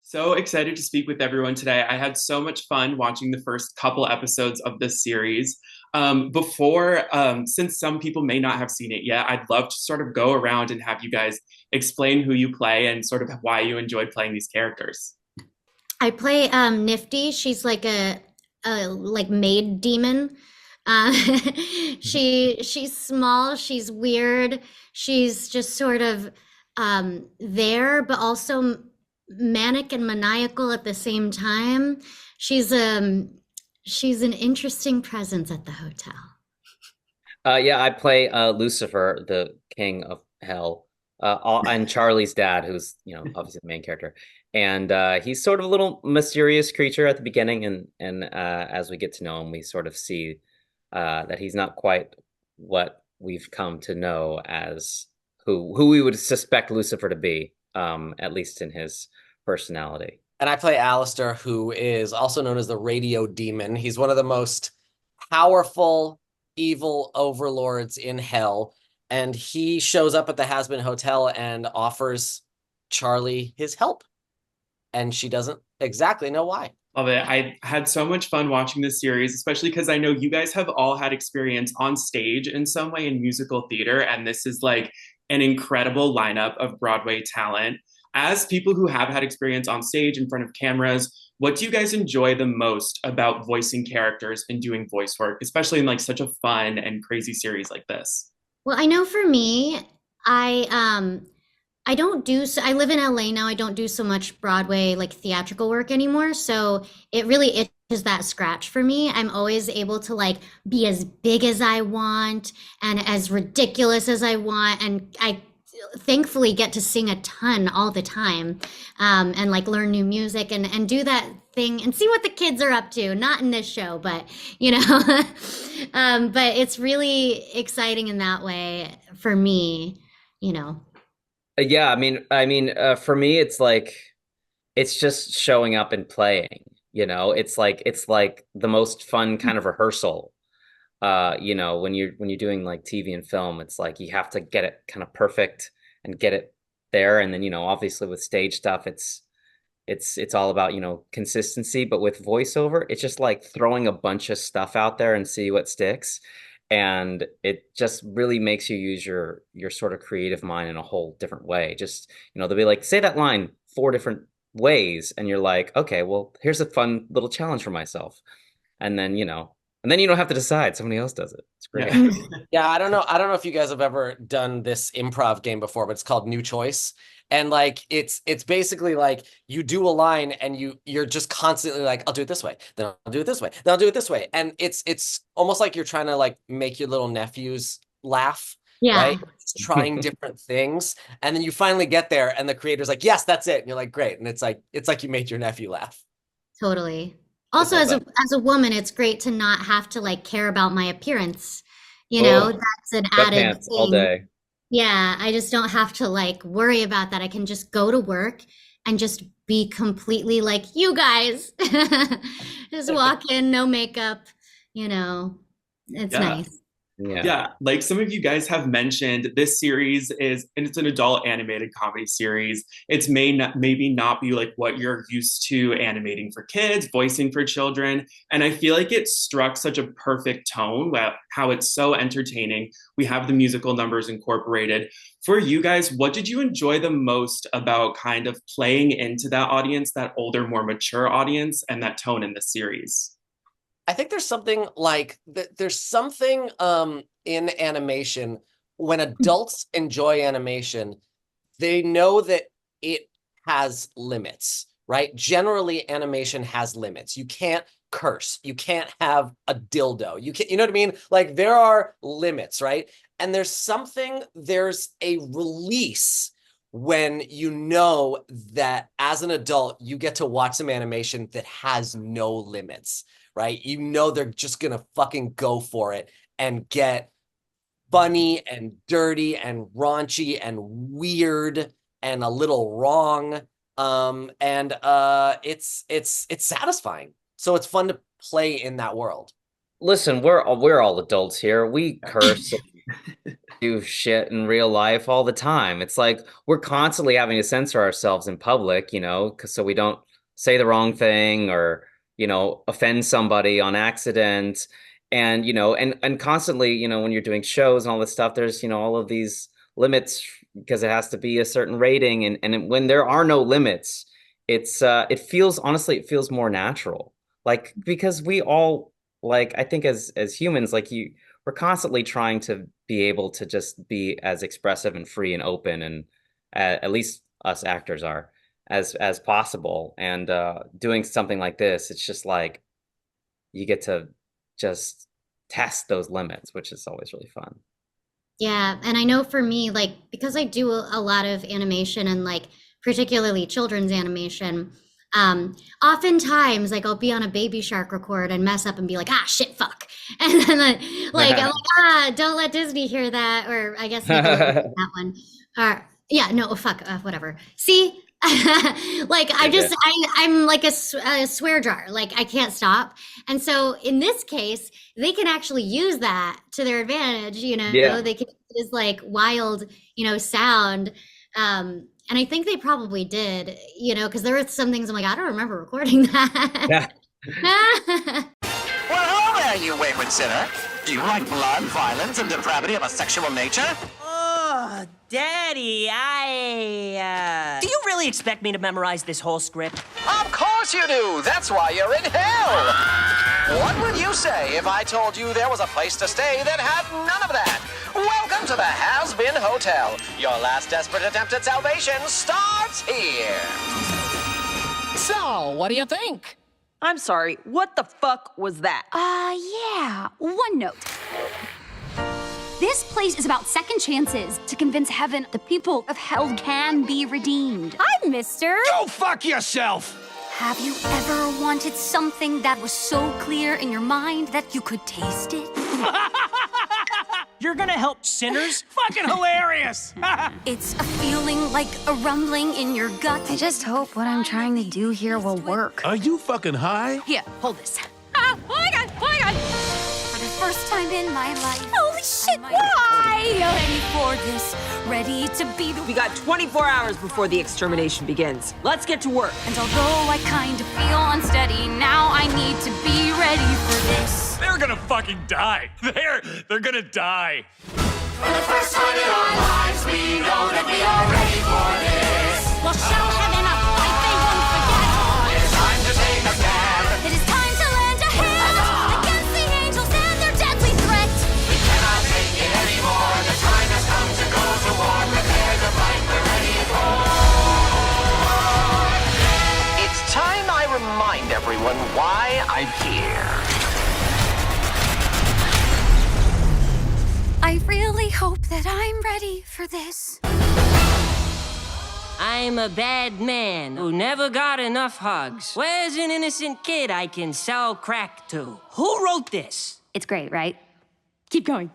So excited to speak with everyone today. I had so much fun watching the first couple episodes of this series. Since some people may not have seen it yet, I'd love to sort of go around and have you guys explain who you play and sort of why you enjoy playing these characters. I play Nifty. She's like a like maid demon. Uh, she's small. She's weird. She's just sort of there, but also manic and maniacal at the same time. She's um she's an interesting presence at the hotel. Yeah, I play Lucifer, the king of hell, and Charlie's dad, who's obviously the main character, and he's sort of a little mysterious creature at the beginning, and as we get to know him, we sort of see that he's not quite what we've come to know as who we would suspect Lucifer to be, at least in his personality. And I play Alistair, who is also known as the Radio Demon. He's one of the most powerful evil overlords in hell. And he shows up at the Hazbin Hotel and offers Charlie his help. And she doesn't exactly know why. Love it. I had so much fun watching this series, especially because I know you guys have all had experience on stage in some way in musical theater, and this is like an incredible lineup of Broadway talent. As people who have had experience on stage in front of cameras, what do you guys enjoy the most about voicing characters and doing voice work, especially in like such a fun and crazy series like this? Well, I know for me, I don't do so I live in LA now. I don't do so much Broadway like theatrical work anymore. So it really itches that scratch for me. I'm always able to like be as big as I want and as ridiculous as I want. And I thankfully get to sing a ton all the time, and like learn new music and do that thing and see what the kids are up to. Not in this show, but you know, but it's really exciting in that way for me, you know. Yeah, for me, it's like it's just showing up and playing. It's like the most fun kind of rehearsal. When you're doing like TV and film, it's like you have to get it kind of perfect and get it there. And then obviously with stage stuff, it's all about consistency. But with voiceover, it's just like throwing a bunch of stuff out there and see what sticks. And it just really makes you use your sort of creative mind in a whole different way. Just they'll be like, say that line four different ways, and you're like, okay, well, here's a fun little challenge for myself. And then you don't have to decide, somebody else does it. It's great. Yeah. Yeah, I don't know if you guys have ever done this improv game before, but it's called New Choice. And like it's basically like you do a line and you're just constantly like, I'll do it this way, then I'll do it this way, then I'll do it this way. And it's almost like you're trying to like make your little nephews laugh, Yeah, right? Just trying different things. And then you finally get there and the creator's like, yes, that's it. And you're like, great. And it's like you made your nephew laugh. totally. I Also, love as a that. as a woman, it's great to not have to like care about my appearance. You know, Oh, that's an added sweatpants all thing. day. Yeah, I just don't have to like worry about that. I can just go to work and just be completely like you guys. Just walk in, no makeup, you know. It's Yeah. nice. Yeah. Yeah, like some of you guys have mentioned, this series is, and it's an adult animated comedy series. It's maybe not be like what you're used to animating for kids, voicing for children. And I feel like it struck such a perfect tone, how it's so entertaining. We have the musical numbers incorporated. For you guys, what did you enjoy the most about kind of playing into that audience, that older, more mature audience, and that tone in the series? I think there's something like there's something in animation when adults enjoy animation, they know that it has limits, right? Generally, animation has limits. You can't curse. You can't have a dildo. You know what I mean? Like there are limits, right? And there's a release when you know that as an adult, you get to watch some animation that has no limits, right? You know they're just gonna fucking go for it and get funny and dirty and raunchy and weird and a little wrong. And it's satisfying. So it's fun to play in that world. Listen, we're all adults here. We curse. do shit in real life all the time. It's like we're constantly having to censor ourselves in public, you know, so we don't say the wrong thing or, you know, offend somebody on accident. And, you know, and constantly, you know, when you're doing shows and all this stuff, there's, you know, all of these limits because it has to be a certain rating. And when there are no limits, it feels, honestly, it feels more natural. Like, because we all, like, I think as humans, like we're constantly trying to be able to just be as expressive and free and open, and at least us actors are, as possible. And doing something like this, it's just like you get to just test those limits, which is always really fun. Yeah, and I know for me, like, because I do a lot of animation and like particularly children's animation, oftentimes like I'll be on a Baby Shark record and mess up and be like, ah, shit, fuck. And then like I'm like, ah, don't let Disney hear that. Or I guess that one. Or yeah, no, fuck, whatever. See, like I'm like a swear jar. Like I can't stop. And so in this case, they can actually use that to their advantage. You know, Yeah. they can use this like wild, you know, sound. And I think they probably did, you know, because there were some things I'm like, I don't remember recording that. Yeah. Well, hello there, you wayward sinner. Do you like blood, violence, and depravity of a sexual nature? Oh, Daddy, Do you really expect me to memorize this whole script? Of course you do. That's why you're in hell. What would you say if I told you there was a place to stay that had none of that? Welcome to the Hazbin Hotel. Your last desperate attempt at salvation starts here. So, what do you think? I'm sorry, what the fuck was that? Yeah, one note. This place is about second chances to convince heaven the people of hell can be redeemed. Hi, mister. Go fuck yourself! Have you ever wanted something that was so clear in your mind that you could taste it? You're gonna help sinners? Fucking hilarious! It's a feeling like a rumbling in your gut. I just hope what I'm trying to do here will work. Are you fucking high? Here, hold this. Oh my god, oh my god! For the first time in my life. Holy shit, why? Ready for this, ready to be the... We got 24 hours before the extermination begins. Let's get to work. And although I kind of feel unsteady, now I need to be ready for this. They're gonna fucking die. They're gonna die. For the first time in our lives, we know that we are ready for this. Well, shout heaven up, I think won't forget. It is time to take a stand. It is time to lend a hand against the angels and their deadly threat. We cannot take it anymore. The time has come to go to war. Prepare to fight. We're ready for. It's time I remind everyone why I'm here. I really hope that I'm ready for this. I'm a bad man who never got enough hugs. Where's an innocent kid I can sell crack to? Who wrote this? It's great, right? Keep going.